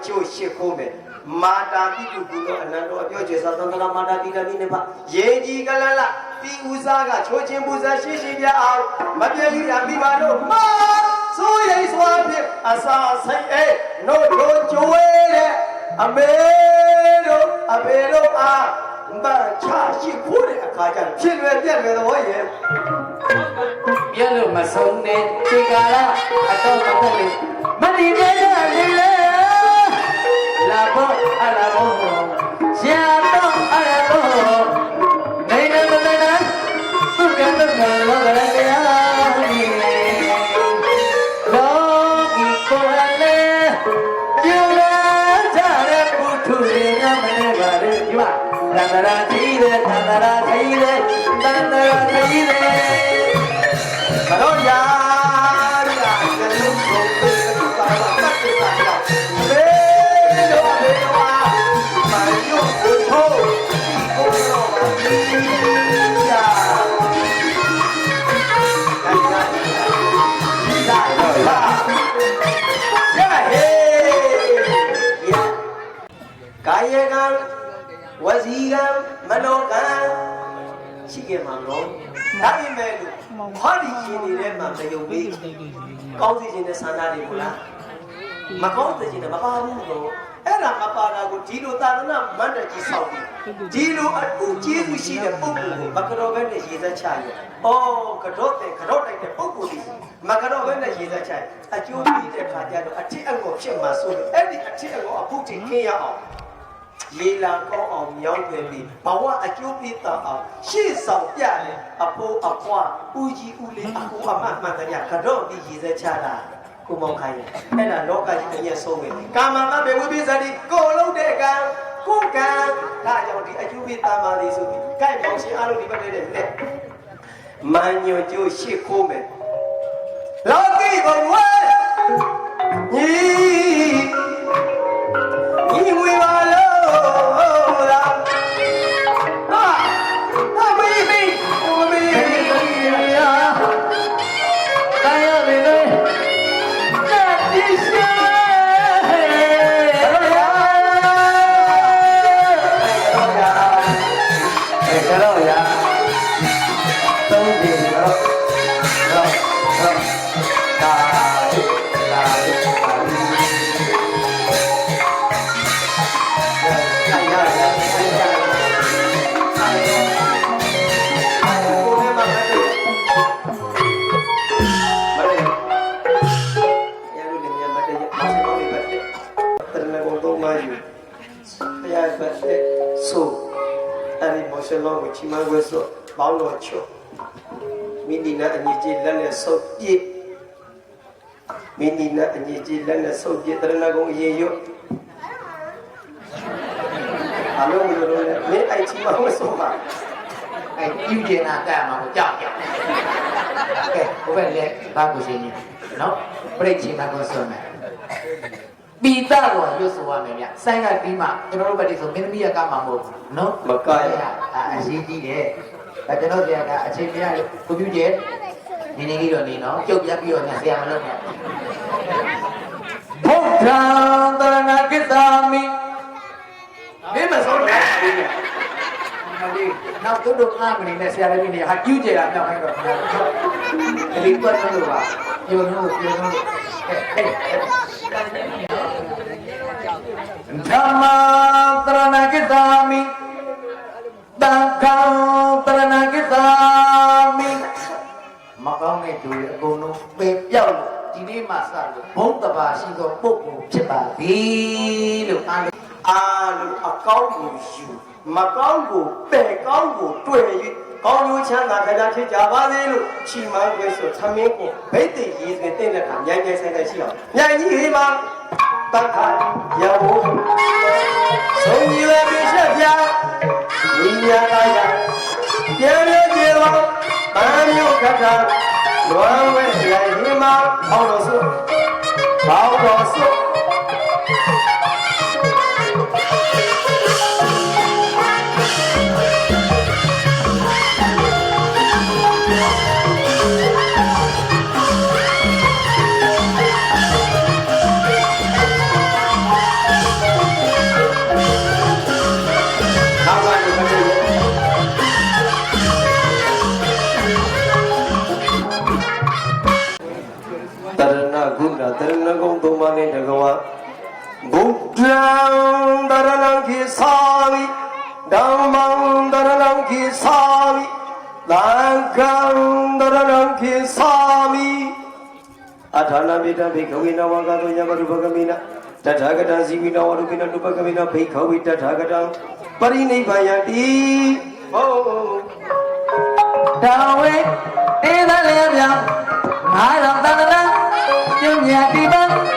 ကျိုးရှိခိုးမယ်မာတာပိတုကုလောအနန္တောပြောကျေသာသံဃာမာတာပိတမိနေပါယေကြီးကလလဒီဥစားကချိုးချင်းပူဇာရှိရှိပြအောင်မပြေယူရမိပါတော့မာဆိုးရိတ်စွာဖြင့်အစာဆိုင်အေးနို့တို့ကျွေးတဲ့အမေတို့အဖေတို့အားမချရှိခိုးတဲ့အခါကျဖြစ်လွယ်ပြက်လွယ်သဘောရဲ့ပြက်လို့မဆုံးတဲ့ဒီကာလအတော့မဟုတ်လေမတိပြရလေလေလာဖို့အလာဖို့ရှာတော့အရဖို့နေနေနေနေသူကလည်းလောကရတရားလောကီကိုလည်းကျူလာကြတဲ့ဘုထုရင်းမနေပါလေဒီမှာသန္တရာကြီးတဲ့သန္တရာကြီးတဲ့သန္တရာကြီးတဲ့မတော်ရာရာကျလုံးဆုံးတဲ့သူပါပါတတ်တဲ့ပါတော့ဘေးတော့ဘေးတော့မယုတ်ဖို့ထိုးကိုတော့ပါရာကာယကံဝစီကံမနောကံရှိခဲ့မှာတော့ဒါပေမဲ့လို့ဟောဒီရှင်နေတဲ့မှာမယုံပြီးကောင်းစီခြင်းနဲ့ဆန္ဒတွေမလားမကောင်းတဲ့ခြင်းနဲ့မပါဘူးတော့အဲ့ဒါမပါတာကိုဒီလိုသာသနာမန္တကြီးဆောက်ပြီးဒီလိုအတူကျေးဇူးရှိတဲ့ပုဂ္ဂိုလ်ကိုမကတော့ဘဲနဲ့ရေစက်ချရကတော့တဲ့ကတော့တိုက်တဲ့ပုဂ္ဂိုလ်ကြီးမကတော့ဘဲနဲ့ရေစက်ချအကျိုးပြီးတဲ့ခါကျတော့အထစ်အငေါဖြစ်မှာဆိုလို့အဲ့ဒီအထစ်အငေါအခုတည်းခင်းရအောင်လေလာကောင်းအောင်မြောင်းတယ်ပြီးဘဝအကျိုးပြတ်အောင်ရှေ့ဆောင်ပြတယ်အဖိုးအဖွားဦးကြီးဦးလေးအကူအမမှန်တရားကတော့ပြီးရေစက်ချတာကိုမောင်ခိုင်းတယ်အဲ့ဒါလောကကြီးအရက်ဆုံးပဲကာမမဘေဝိပိသတိကိုလုံးတဲ့ကံကိုကံဒါကြောင့်ဒီအကျိုးပြတ်မှာလေဆိုပြီးကြိုက်မောင်ရှင်အားလုံးဒီဘက်နဲ့လက်မန်ညိုကျိုးရှေ့ခိုးမယ်လောကီဘဝညီဝေပါလို့လားဟာအမေမေအမေရာတရားဝင်လေတတိရှိကတော့ရသုံးပြီတော့ဒါရှင်လောကိုချီးမွမ်းဝဲဆိုဘောင်းတော်ချောမိဒီနာအညီကြီးလက်နဲ့ဆုပ်ပြည့်မိဒီနာအညီကြီးလက်နဲ့ဆုပ်ပြည့်တရဏဂုံအရင်ရွတ်အလုံးမလို့လည်းမင်းအိုက်ချီးမွမ်းဝဲဆိုပါအဲ့ယူကျင်တာတက်မှာကိုကြောက်ကြောက်ကဲဘုဘက်လည်းဘာကိုရှင်းကြီးနော်ပြိတ်ချင်တာကိုဆိုမယ်ပိတာကိုရွတ်ဆိုရမယ်ဗျစိုင်းကပြီးမှကျွန်တော်တို့ဘက်ဒီဆိုမင်းသမီးရကမှာမဟုတ်နော်မကရအရေးကြီးတယ်ဒါကျွန်တော်တရားကအချိန်ပြရတယ်ကိုပြုကျဲနေနေကြီးတော့နေနော်ကြုတ်ပြပြီးတော့ညဆရာမလုပ်နဲ့ဘုရားတရဏကိသာမိဒီမဆုံးနဲ့ဒီနောက်တို့အားမနေနဲ့ဆရာလည်းနေဟာကျူးကျဲတာမြောက်ခိုင်းတော့ခင်ဗျာဒီတော့လို့ပါညို့လို့ဟဲ့ဓမ္မတရဏကိသာမိတံခောတရဏကိသာမိမကောင်းတဲ့သူတွေအကုန်လုံးပေပြောက်လို့ဒီနေ့မှစလို့ဘုံတဘာရှိသောပုဂ္ဂိုလ်ဖြစ်ပါသည်လို့အားလုံးအကောင်းကိုယူမကောင်းကိုပယ်ကောင်းကိုတွေ့၍ကောင်းကျိုးချမ်းသာကြဖြစ်ကြပါစေလို့ချီးမွမ်းခွင့်ဆိုသမင်းကိုဗိသိက်ရေးစဉ်တဲ့တဲ့ခါညံ့ညံ့ဆိုင်ဆိုင်ရှိအောင်ညံ့ကြီးဟေးမှာတတ်ခါရောဆုံးရွယ်ပြချက်ပြမိညာကာယပြန်ရပြေတော့ဗမ်းမျိုးခတ်တာလွမ်းဝဲရိုင်ဟေးမှာအောင်လို့ဆိုဘောင်းတော်ဆို တ ဝဗုဒ္ဓံတရဏံခိသာမိဓမ္မံတရဏံခိသာမိသံဃံတရဏံခိသာမိအထာဏပိတဘိခဝေနဝကသောယမရုပကမိနတထာဂတံဇီဝိနဝရုပိနနုပကမိနဘိခဝေတထာဂတံပရိနိဗ္ဗာယတိဟော တော်ဝေတေးသလည်းပြောင်းငါတော်တန်တန်ညဉ့်ညတိပန်း